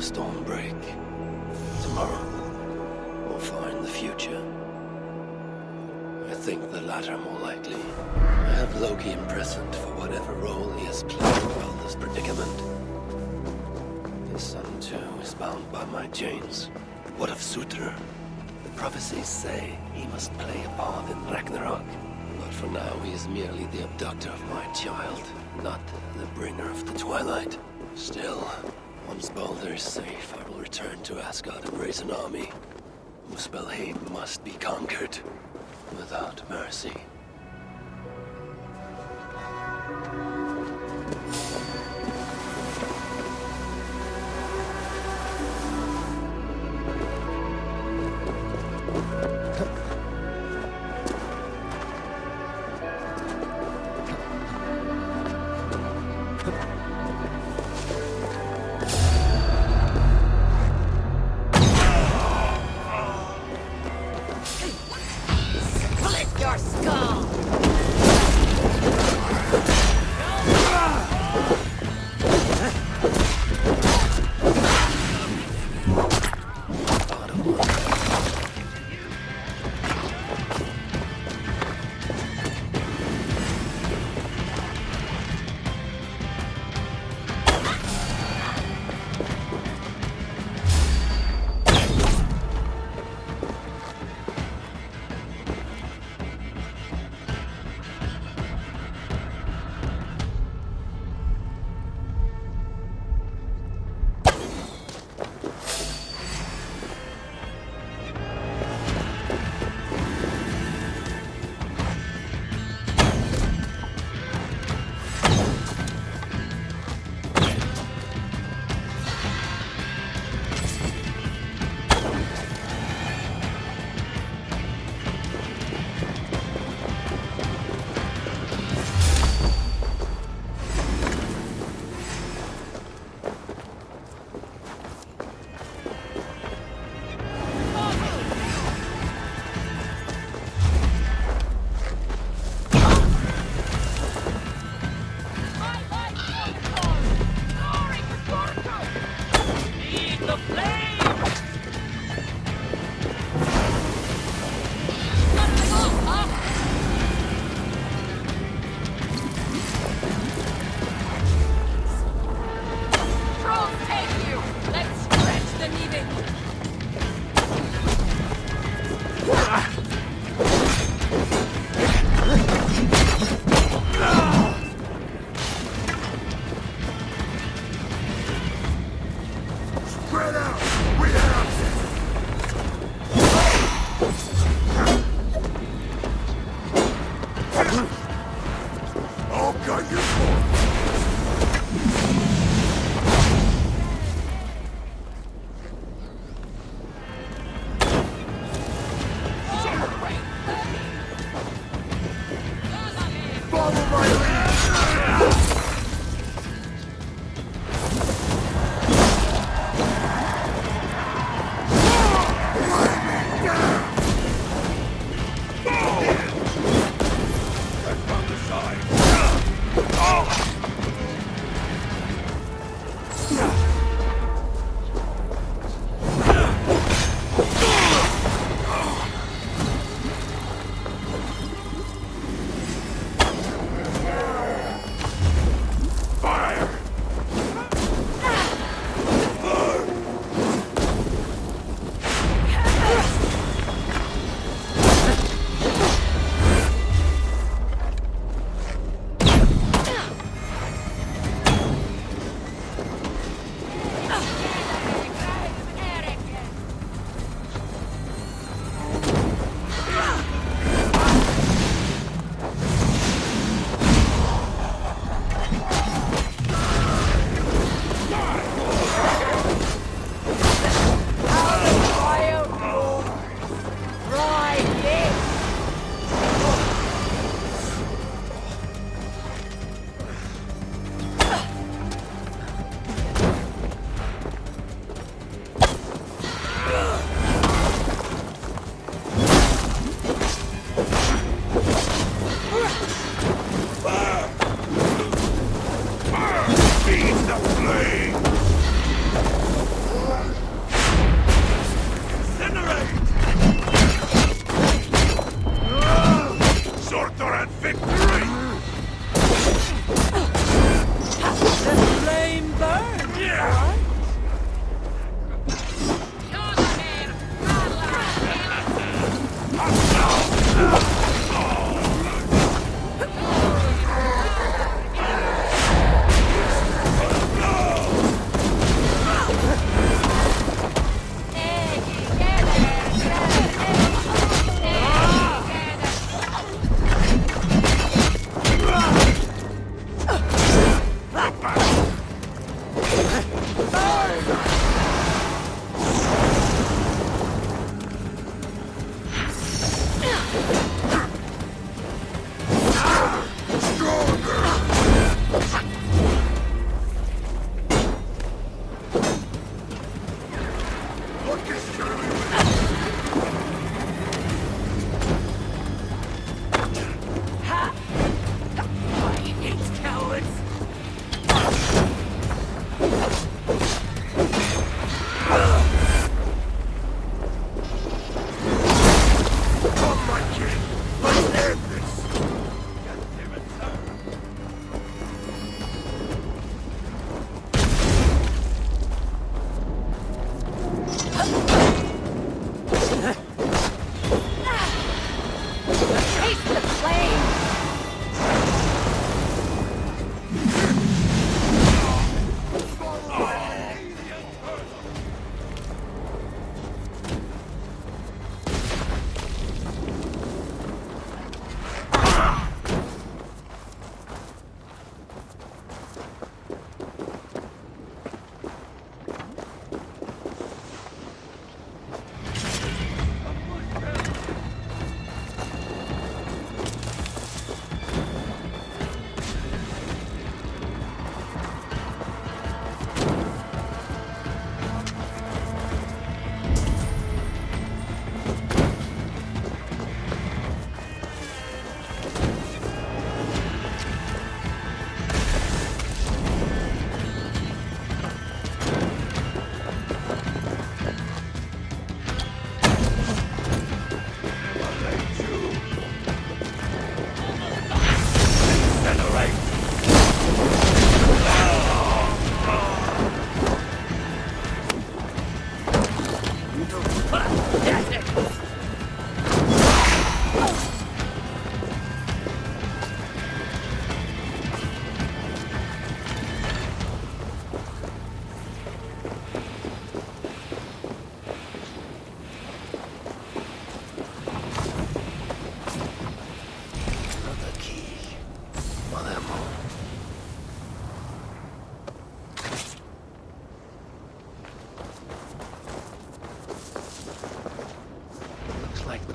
storm break. Tomorrow, we'll find the future. I think the latter more likely. I have Loki imprisoned for whatever role he has played throughout this predicament. His son, too, is bound by my chains. What of Surtur? The prophecies say he must play a part in Ragnarök. But for now, he is merely the abductor of my child, not the bringer of the Twilight. Still, once Baldur is safe, I will return to Asgard and raise an army. Muspelheim must be conquered, without mercy.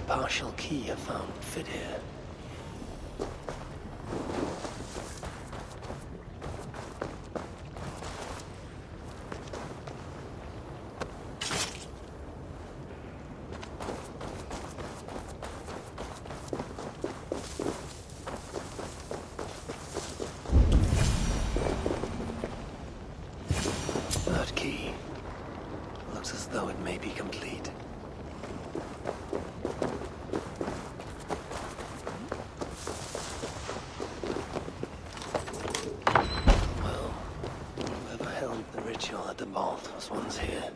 Partial key I found would fit here. That key looks as though it may be complete. At the vault was once here.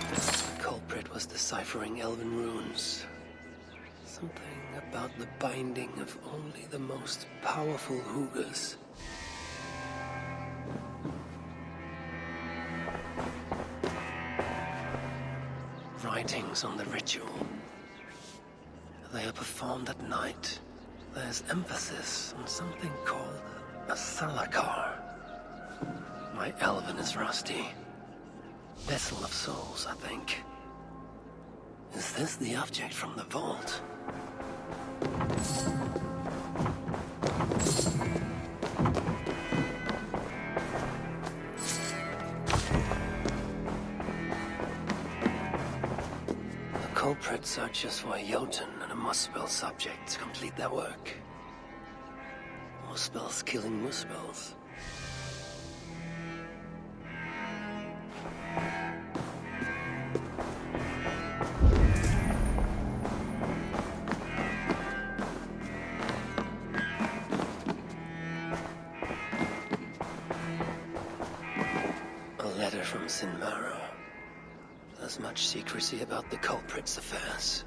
The culprit was deciphering elven runes. Something about the binding of only the most powerful Hoogers. Writings on the ritual. They are performed at night. There's emphasis on something called a salakar. My elven is rusty. Vessel of souls, I think. Is this the object from the vault? Culprit searches for a Jotun and a Muspel subject to complete their work. Muspels killing Muspels. A letter from Sinmara. There's much secrecy about the culprit's affairs.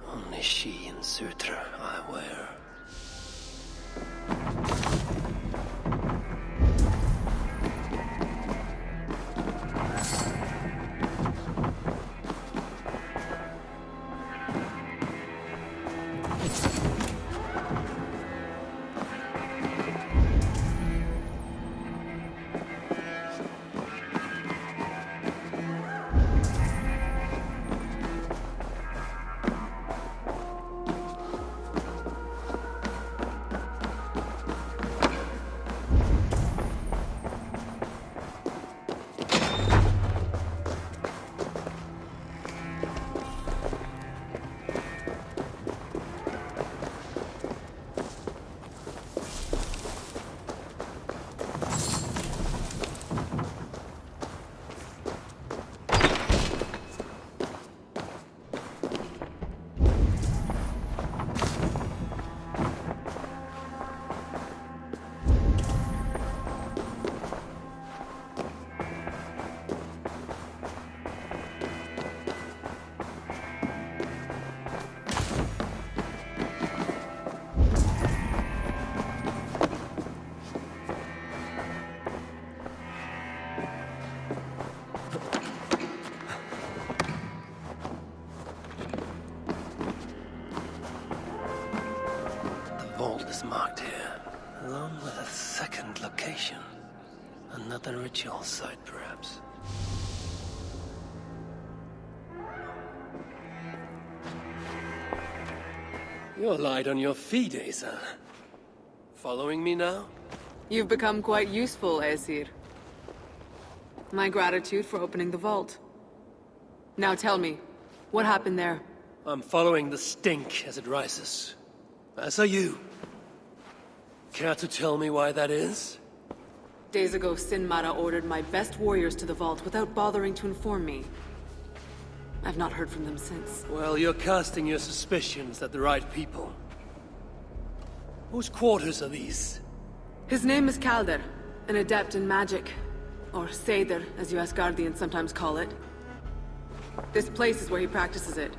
Only she and Sutra are aware. Is marked here, along with a second location. Another ritual site, perhaps. You're light on your feet, Asa. Following me now? You've become quite useful, Aesir. My gratitude for opening the vault. Now tell me, what happened there? I'm following the stink as it rises. As are you. Care to tell me why that is? Days ago, Sinmara ordered my best warriors to the vault without bothering to inform me. I've not heard from them since. Well, you're casting your suspicions at the right people. Whose quarters are these? His name is Calder, an adept in magic. Or Seidr, as you Asgardians sometimes call it. This place is where he practices it.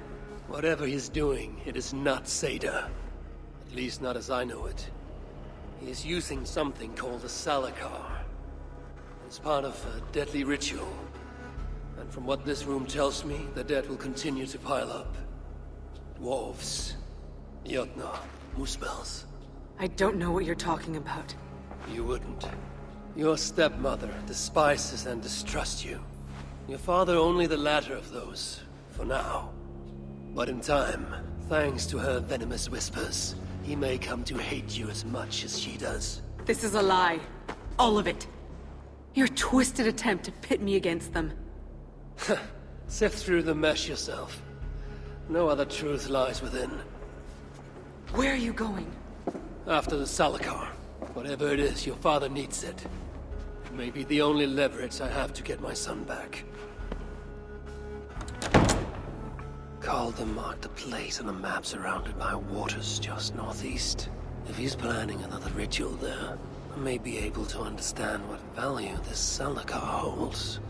Whatever he's doing, it is not Seder. At least not as I know it. He is using something called a Salakar. It's part of a deadly ritual. And from what this room tells me, the dead will continue to pile up. Dwarves, Jotnar, Muspels. I don't know what you're talking about. You wouldn't. Your stepmother despises and distrusts you. Your father only the latter of those, for now. But in time, thanks to her venomous whispers, he may come to hate you as much as she does. This is a lie. All of it. Your twisted attempt to pit me against them. Sift through the mesh yourself. No other truth lies within. Where are you going? After the Salakar. Whatever it is, your father needs it. It may be the only leverage I have to get my son back. Calder marked a place on a map surrounded by waters just northeast. If he's planning another ritual there, I may be able to understand what value this Salakar holds.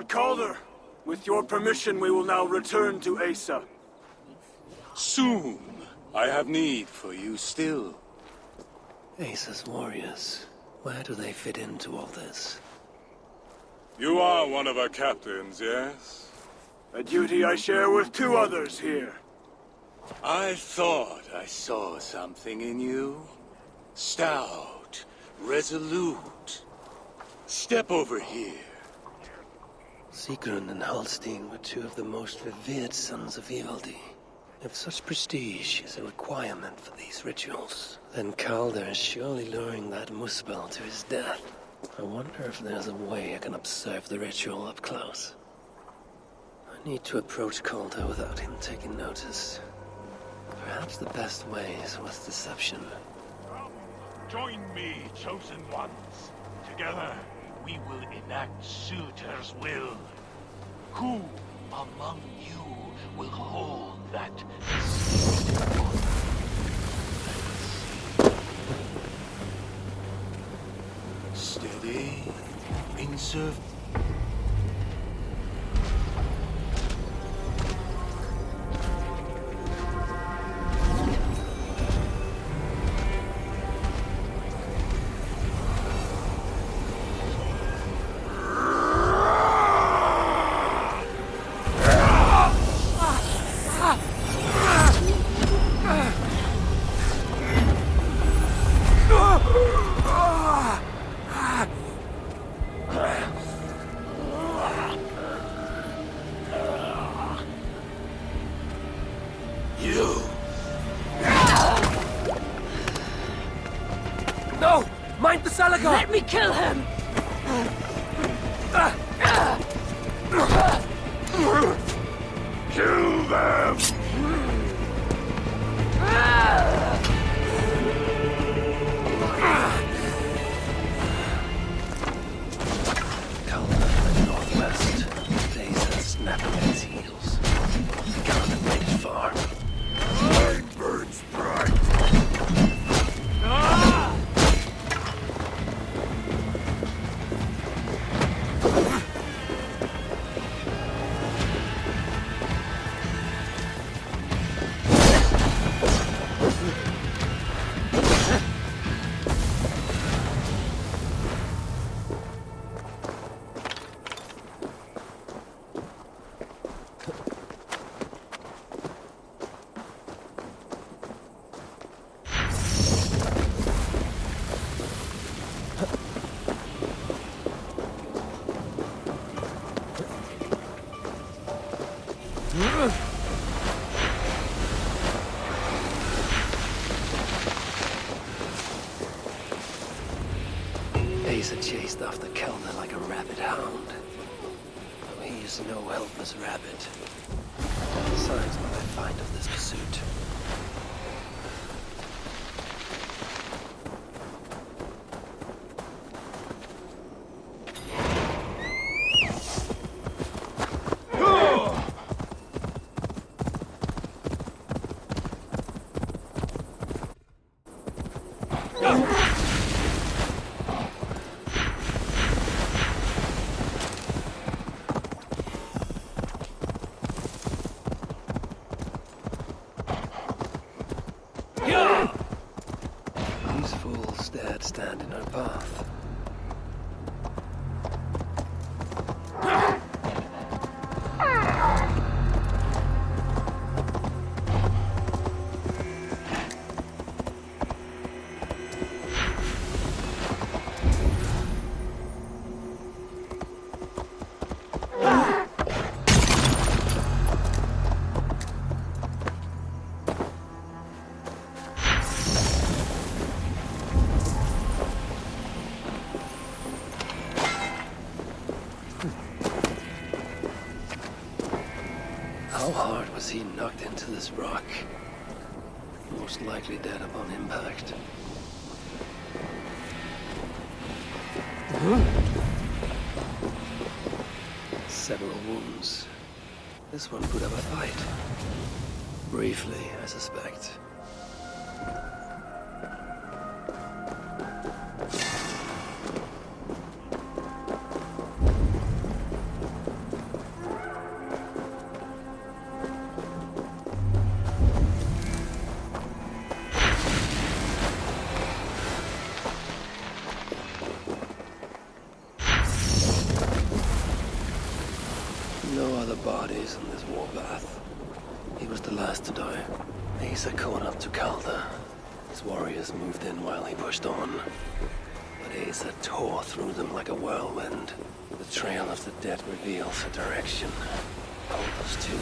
Lord Calder, with your permission, we will now return to Asa. Soon. I have need for you still. Asa's warriors. Where do they fit into all this? You are one of our captains, yes? A duty I share with 2 others here. I thought I saw something in you. Stout, resolute. Step over here. Sigrun and Halstein were 2 of the most revered sons of Ivaldi. If such prestige is a requirement for these rituals, then Calder is surely luring that Muspel to his death. I wonder if there's a way I can observe the ritual up close. I need to approach Calder without him taking notice. Perhaps the best way is with deception. Come, join me, chosen ones. Together, we will enact Surtur's will. Who among you will hold that secret one? Steady. Insert. No! Mind the Salagar! Let me kill him! Kill them! Calder in the northwest. Asa snapping at his heels. He can't have made it far. Mine burns bright! Asa chased after Calder like a rabid hound. Though he is no helpless rabbit. Besides what I find of this pursuit. These fools dared stand in our path. How hard was he knocked into this rock? Most likely dead upon impact. Several wounds. This one put up a fight. Briefly, I suspect. bodies in this warbath. He was the last to die. Asa caught up to Calder. His warriors moved in while he pushed on. But Asa tore through them like a whirlwind. The trail of the dead reveals a direction. Calder's too.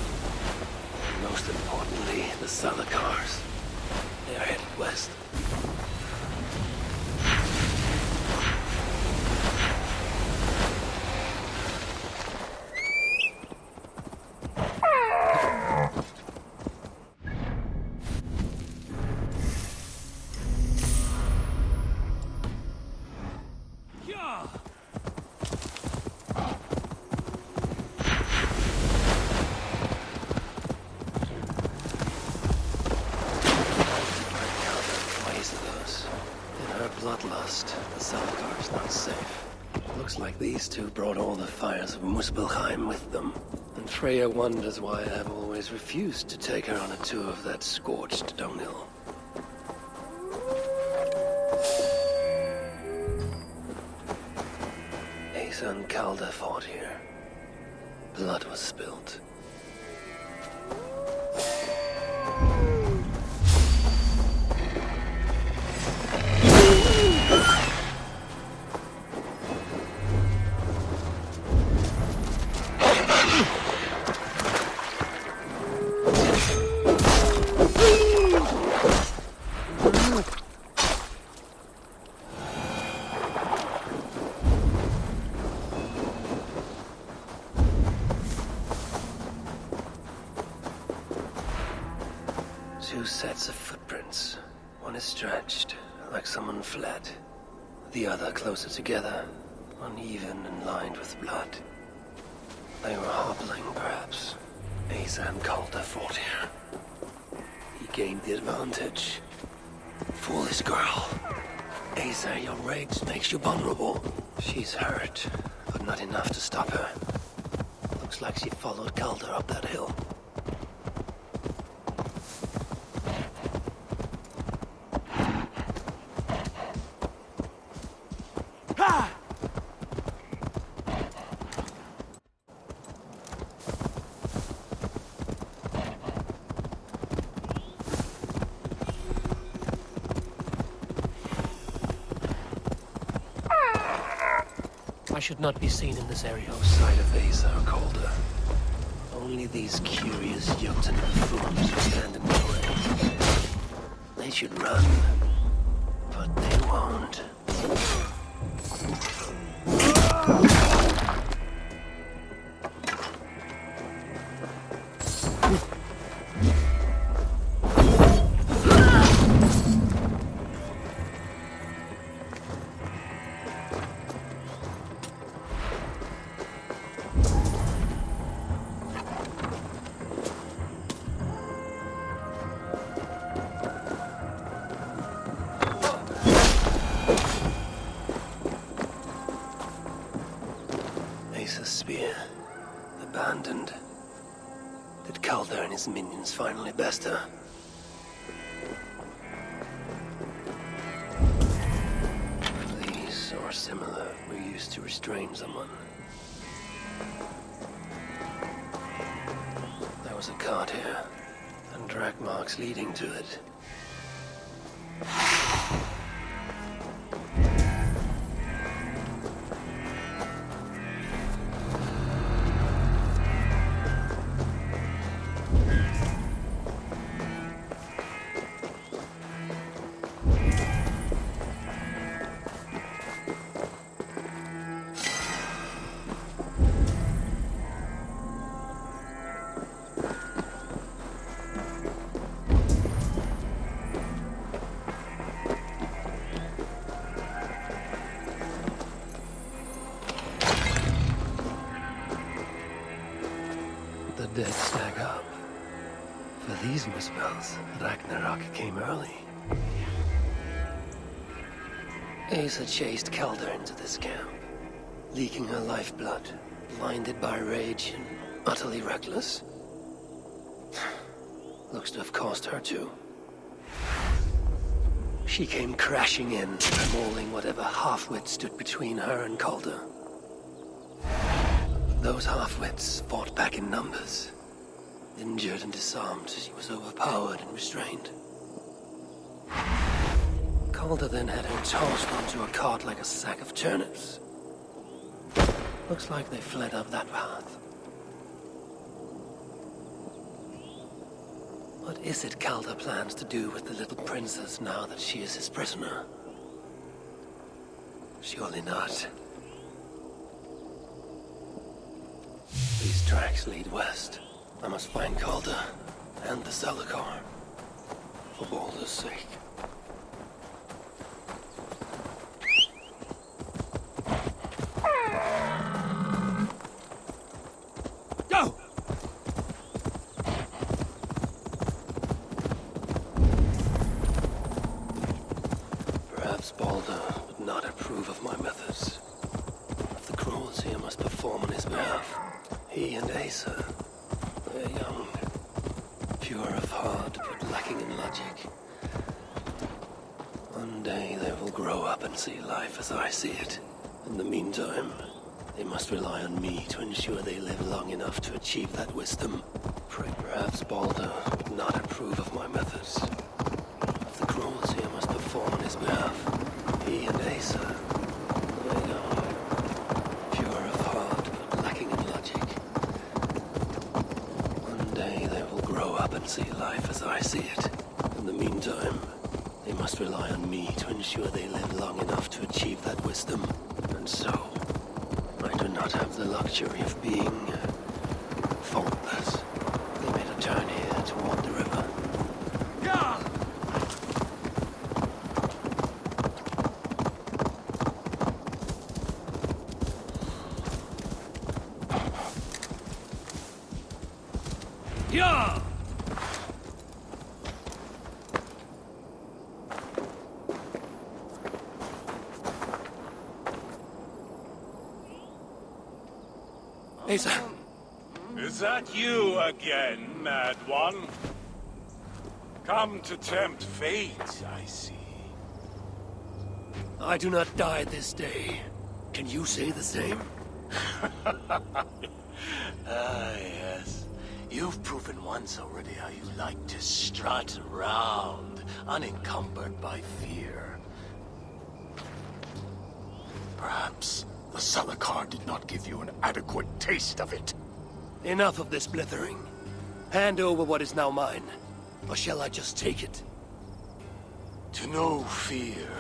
And most importantly, the Salakars. They are headed west. Bloodlust. The Salakars not safe. Looks like these two brought all the fires of Muspelheim with them. And Freya wonders why I have always refused to take her on a tour of that scorched dunghill. Asa and Calder fought here. Blood was spilt. Two sets of footprints. One is stretched, like someone fled. The other closer together, uneven and lined with blood. They were hobbling, perhaps. Asa and Calder fought here. He gained the advantage. Foolish girl. Asa, your rage makes you vulnerable. She's hurt, but not enough to stop her. Looks like she followed Calder up that hill. I should not be seen in this area. No sight of Asa or Calder. Only these curious Jotun buffoons who stand in the way. They should run, but they won't. Asa's spear. Abandoned. Did Calder and his minions finally best her? These, or similar, were used to restrain someone. There was a cart here, and drag marks leading to it. The dead stack up. For these Muspels, Ragnarök came early. Asa chased Calder into this camp, leaking her lifeblood, blinded by rage and utterly reckless. Looks to have cost her too. She came crashing in, mauling whatever half-wit stood between her and Calder. Those half-wits fought back in numbers. Injured and disarmed, she was overpowered and restrained. Calder then had her tossed onto a cart like a sack of turnips. Looks like they fled up that path. What is it Calder plans to do with the little princess now that she is his prisoner? Surely not. These tracks lead west. I must find Calder and the Salakar. For Balder's sake. Go! Perhaps Balder would not approve of my methods. Of the cruelty I must perform on his behalf. He and Asa, they're young. Pure of heart, but lacking in logic. One day they will grow up and see life as I see it. In the meantime, they must rely on me to ensure they live long enough to achieve that wisdom. Perhaps Balder would not approve of my methods. Of the cruelty I must perform on his behalf. He and Asa, they're young. Pure of heart, but lacking in logic. One day they will grow up and see life as I see it. In the meantime, they must rely on me to ensure they live long enough to achieve that wisdom. And so, I do not have the luxury of being faultless. They made a turn here toward the river. Yeah! Yeah! Asa! Is that you again, Mad One? Come to tempt fate, I see. I do not die this day. Can you say the same? Yes. You've proven once already how you like to strut around, unencumbered by fear. Perhaps the Salakar did not give you an adequate taste of it. Enough of this blithering. Hand over what is now mine, or shall I just take it? To know fear,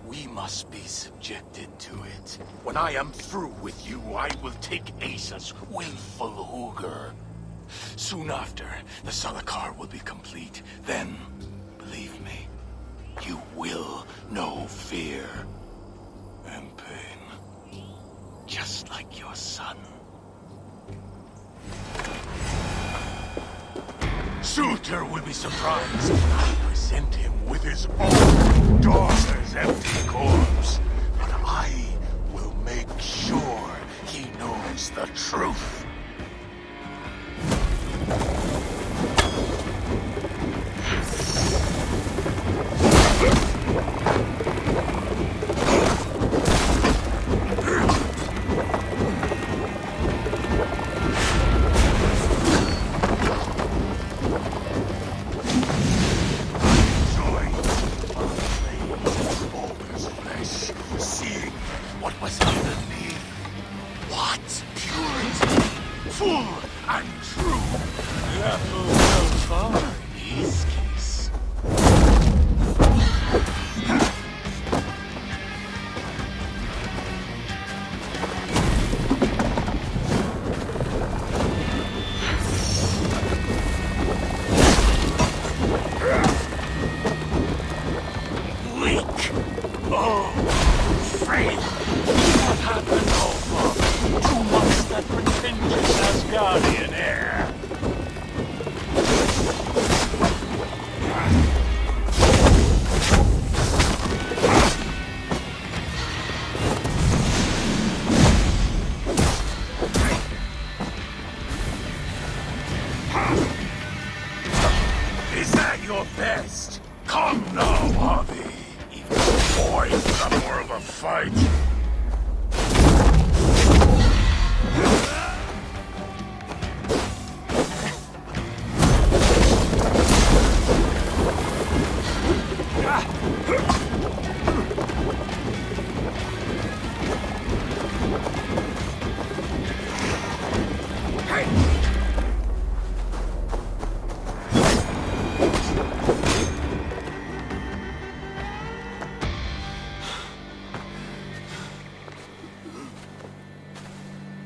we must be subjected to it. When I am through with you, I will take Asa's willful Hooger. Soon after, the Salakar will be complete. Then, believe me, you will know fear and pain. Just like your son. Suitor will be surprised when I present him with his own daughter's empty corpse. But I will make sure he knows the truth.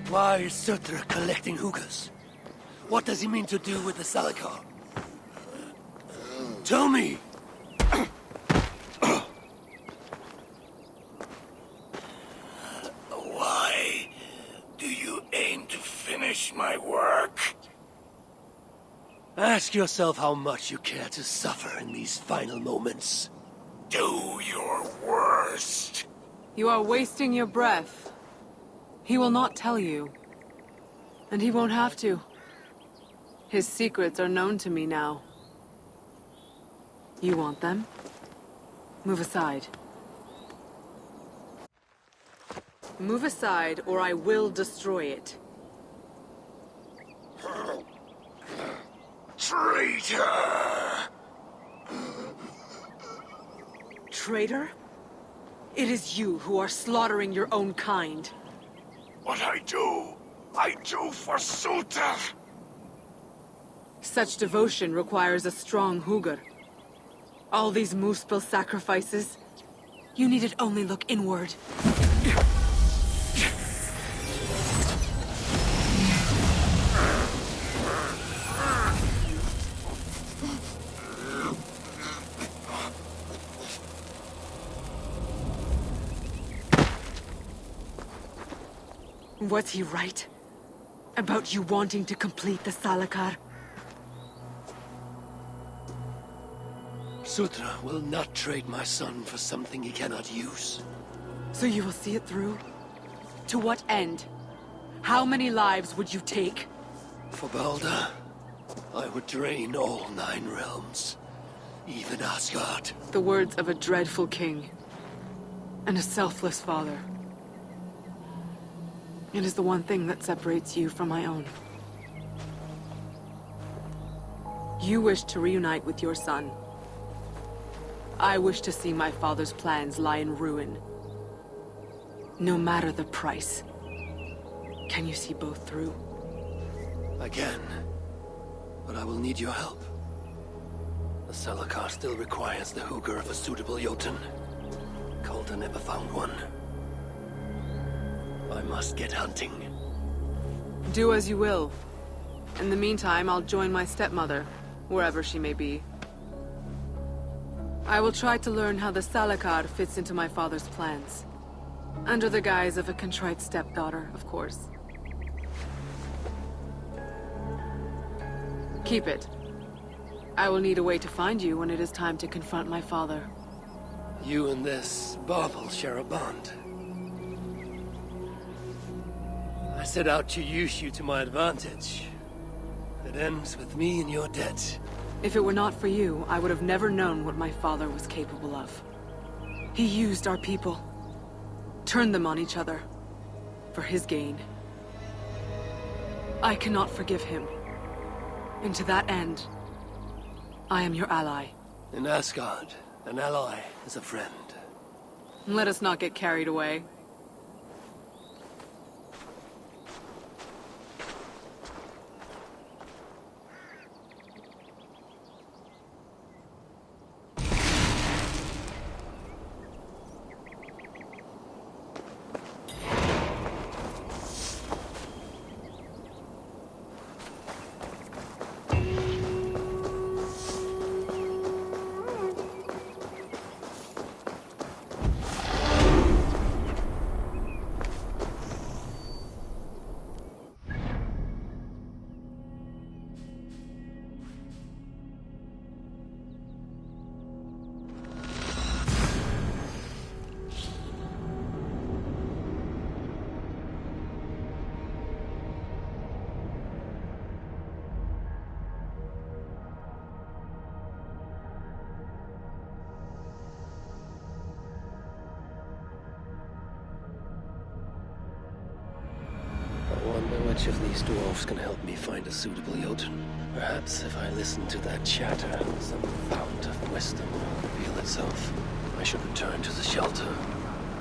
Why is Surtr collecting hookahs? What does he mean to do with the Salakar? Tell me! Why do you aim to finish my work? Ask yourself how much you care to suffer in these final moments. Do your worst. You are wasting your breath. He will not tell you. And he won't have to. His secrets are known to me now. You want them? Move aside. Move aside, or I will destroy it. Traitor! Traitor? It is you who are slaughtering your own kind. What I do for Surtr! Such devotion requires a strong Hugr. All these Muspel sacrifices, you needed only look inward. Was he right? About you wanting to complete the Salakar? Surtr will not trade my son for something he cannot use. So you will see it through? To what end? How many lives would you take? For Balder, I would drain all 9 realms. Even Asgard. The words of a dreadful king. And a selfless father. It is the one thing that separates you from my own. You wish to reunite with your son. I wish to see my father's plans lie in ruin. No matter the price. Can you see both through? I can. But I will need your help. The Salakar still requires the Hugr of a suitable Jotun. Calder never found one. I must get hunting. Do as you will. In the meantime, I'll join my stepmother, wherever she may be. I will try to learn how the Salakar fits into my father's plans. Under the guise of a contrite stepdaughter, of course. Keep it. I will need a way to find you when it is time to confront my father. You and this bauble share a bond. I set out to use you to my advantage. It ends with me in your debt. If it were not for you, I would have never known what my father was capable of. He used our people. Turned them on each other. For his gain. I cannot forgive him. And to that end, I am your ally. In Asgard, an ally is a friend. Let us not get carried away. I wonder which of these dwarves can help me find a suitable Jotun. Perhaps if I listen to that chatter, some fount of wisdom will reveal itself. I should return to the shelter.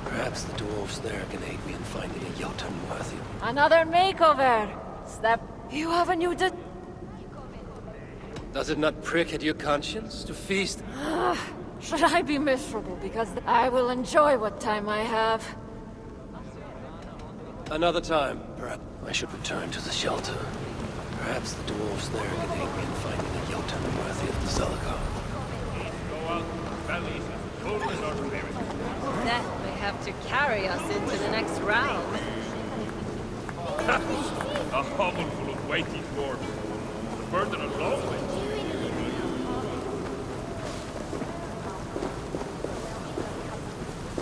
Perhaps the dwarves there can aid me in finding a Jotun worthy. Another makeover! Step. You have a new Does it not prick at your conscience to feast? Should I be miserable because I will enjoy what time I have? Another time, perhaps. I should return to the shelter. Perhaps the dwarves there can aid me in finding a Jotun worthy of the Zalakar. That may have to carry us into the next round. A hovel full of waiting dwarves. The burden alone with.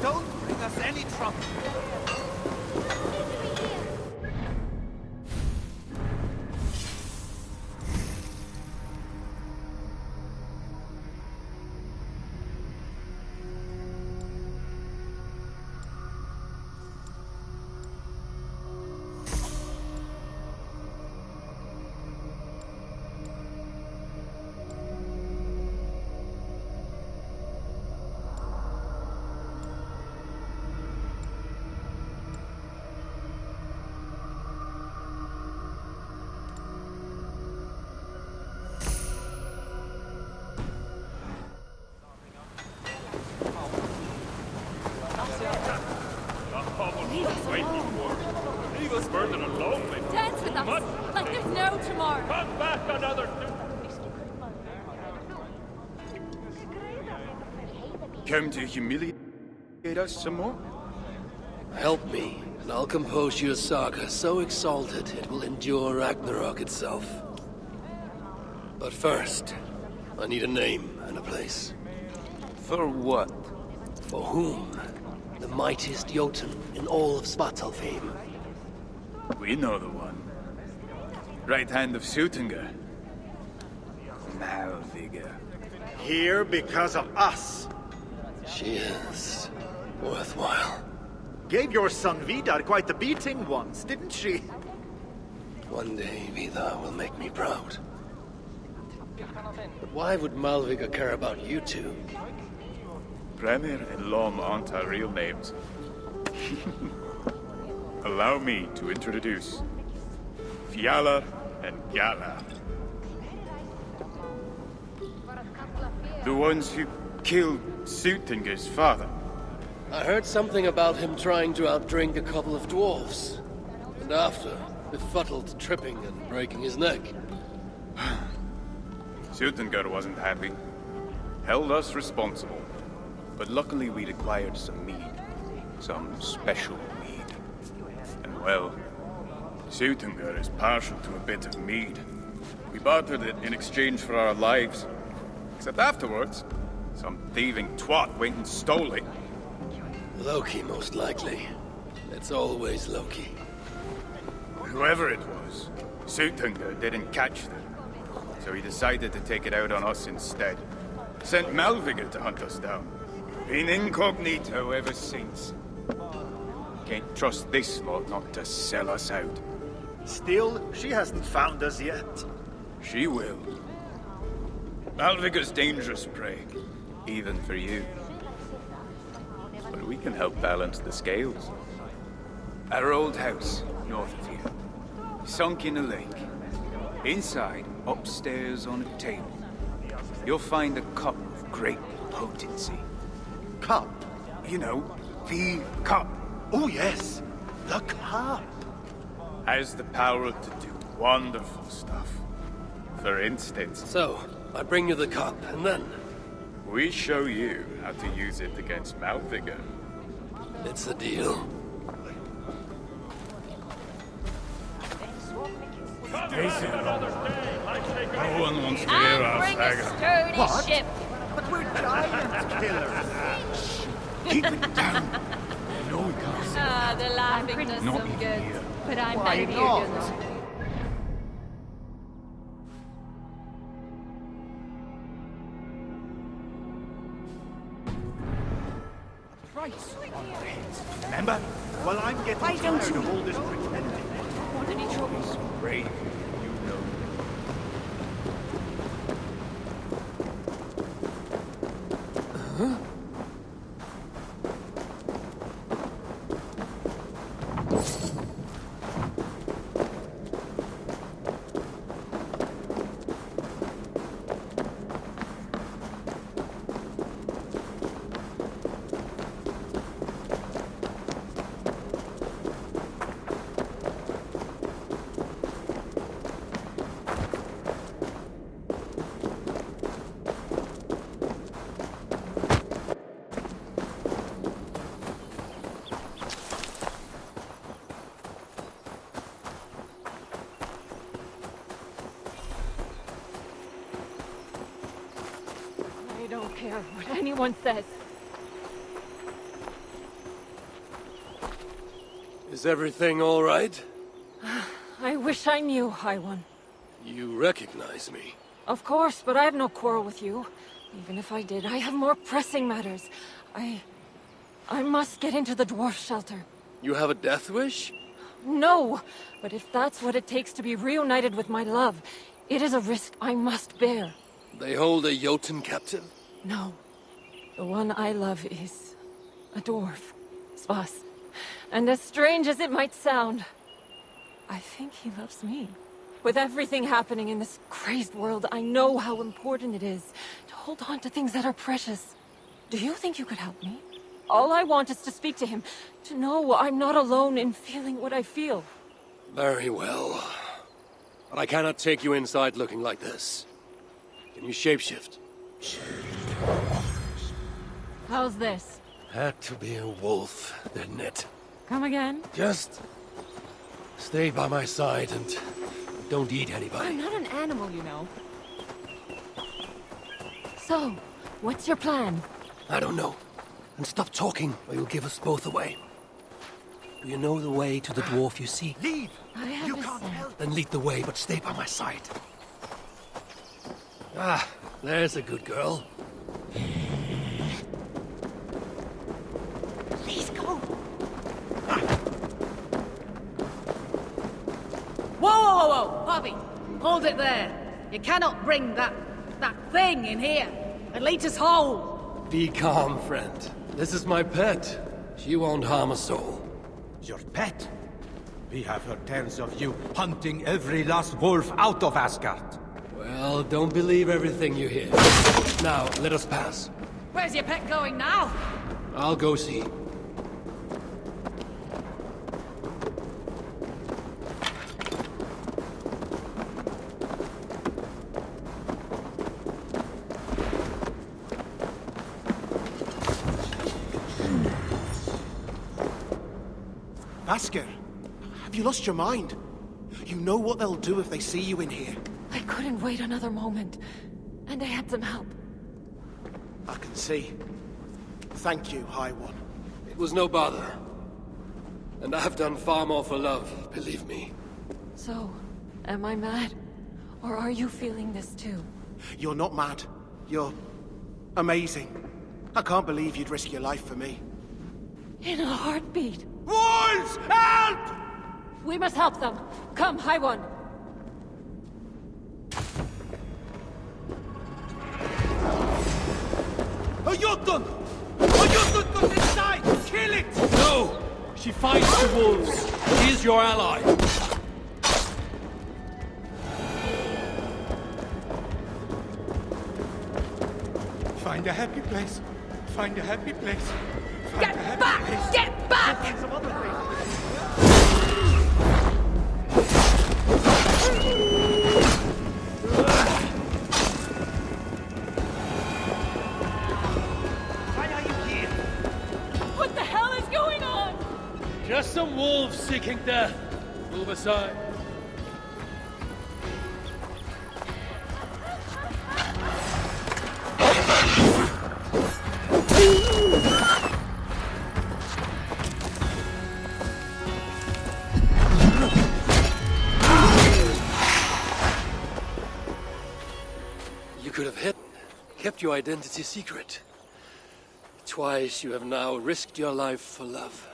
Don't bring us any trouble. Dance with us, like there's no tomorrow. Come back another. Come to humiliate us some more? Help me, and I'll compose your saga so exalted it will endure Ragnarök itself. But first, I need a name and a place. For what? For whom? The mightiest Jotun in all of Svartalfheim. We know the one. Right hand of Suttungr. Malviga. Here because of us. She is worthwhile. Gave your son Vidar quite the beating once, didn't she? One day, Vidar will make me proud. But why would Malviga care about you two? Premier and Lom aren't our real names. Allow me to introduce Fjalar and Galar. The ones who killed Suttungr's father. I heard something about him trying to outdrink a couple of dwarves. And after, befuddled tripping and breaking his neck. Suttungr wasn't happy. Held us responsible. But luckily we'd acquired some mead. Some special mead. And well, Suttungr is partial to a bit of mead. We bartered it in exchange for our lives. Except afterwards, some thieving twat went and stole it. Loki, most likely. It's always Loki. Whoever it was, Suttungr didn't catch them. So he decided to take it out on us instead. Sent Malviga to hunt us down. Been incognito ever since. Can't trust this lot not to sell us out. Still, she hasn't found us yet. She will. Malviga's dangerous prey, even for you. But we can help balance the scales. Our old house, north of here, sunk in a lake. Inside, upstairs on a table, you'll find a cup of great potency. Cup? You know, the cup. Oh yes, the cup. Has the power to do wonderful stuff. For instance, So, I bring you the cup, and then... we show you how to use it against Malviga. It's a deal. No one wants to hear And our bring a saga. sturdy ship. But we're giant killers. Keep it down. No, we can't. Ah, the laughing does Not some good. here. But I'm Why not not? here. Price on our heads. Remember? Well, I'm getting tired of all this pretending. Want any choice? Brave, you know. care what anyone says. Is everything all right? I wish I knew, High One. You recognize me. Of course, but I have no quarrel with you. Even if I did, I have more pressing matters. I must get into the dwarf shelter. You have a death wish? No, but if that's what it takes to be reunited with my love, it is a risk I must bear. They hold a Jotun captive? No. The one I love is a dwarf. Svas. And as strange as it might sound, I think he loves me. With everything happening in this crazed world, I know how important it is to hold on to things that are precious. Do you think you could help me? All I want is to speak to him, to know I'm not alone in feeling what I feel. Very well. But I cannot take you inside looking like this. Can you shapeshift? How's this? Had to be a wolf, didn't it? Come again? Just stay by my side and don't eat I'm anybody. not an animal, you know. So, what's your plan? I don't know. And stop talking, or you'll give us both away. Do you know the way to the dwarf you seek? Leave! I have You a can't sense. help. Then lead the way, but stay by my side. Ah, there's a good girl. Please go! Whoa, Bobby! Hold it there. You cannot bring that thing in here. It leads us whole. Be calm, friend. This is my pet. She won't harm a soul. Your pet? We have heard tales of you hunting every last wolf out of Asgard. Well, don't believe everything you hear. Now, let us pass. Where's your pet going now? I'll go see. Asker, have you lost your mind? You know what they'll do if they see you in here. I couldn't wait another moment. And I had some help. I can see. Thank you, High One. It was no bother. And I've done far more for love, believe me. So, am I mad? Or are you feeling this too? You're not mad. You're amazing. I can't believe you'd risk your life for me. In a heartbeat. Wolves! Help! We must help them. Come, High One. A Jotun! A Jotun from this side! Kill it! No! She fights the wolves. She is your ally. Find a happy place. Find a happy place. Find Get a happy back! place. Get back! Find some other place. Why are you here? What the hell is going on? Just some wolves seeking death. Move aside. You could have kept your identity secret. Twice you have now risked your life for love.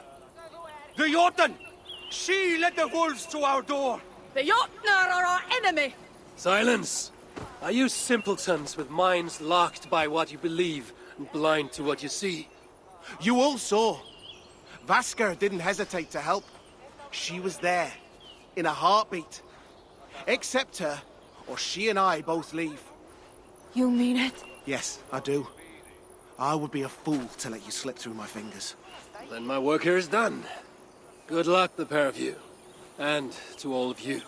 The Jotun! She led the wolves to our door! The Jotnar are our enemy! Silence! Are you simpletons with minds locked by what you believe and blind to what you see? You all saw. Vasker didn't hesitate to help. She was there, in a heartbeat. Accept her, or she and I both leave. You mean it? Yes, I do. I would be a fool to let you slip through my fingers. Then my work here is done. Good luck, the pair of you. And to all of you.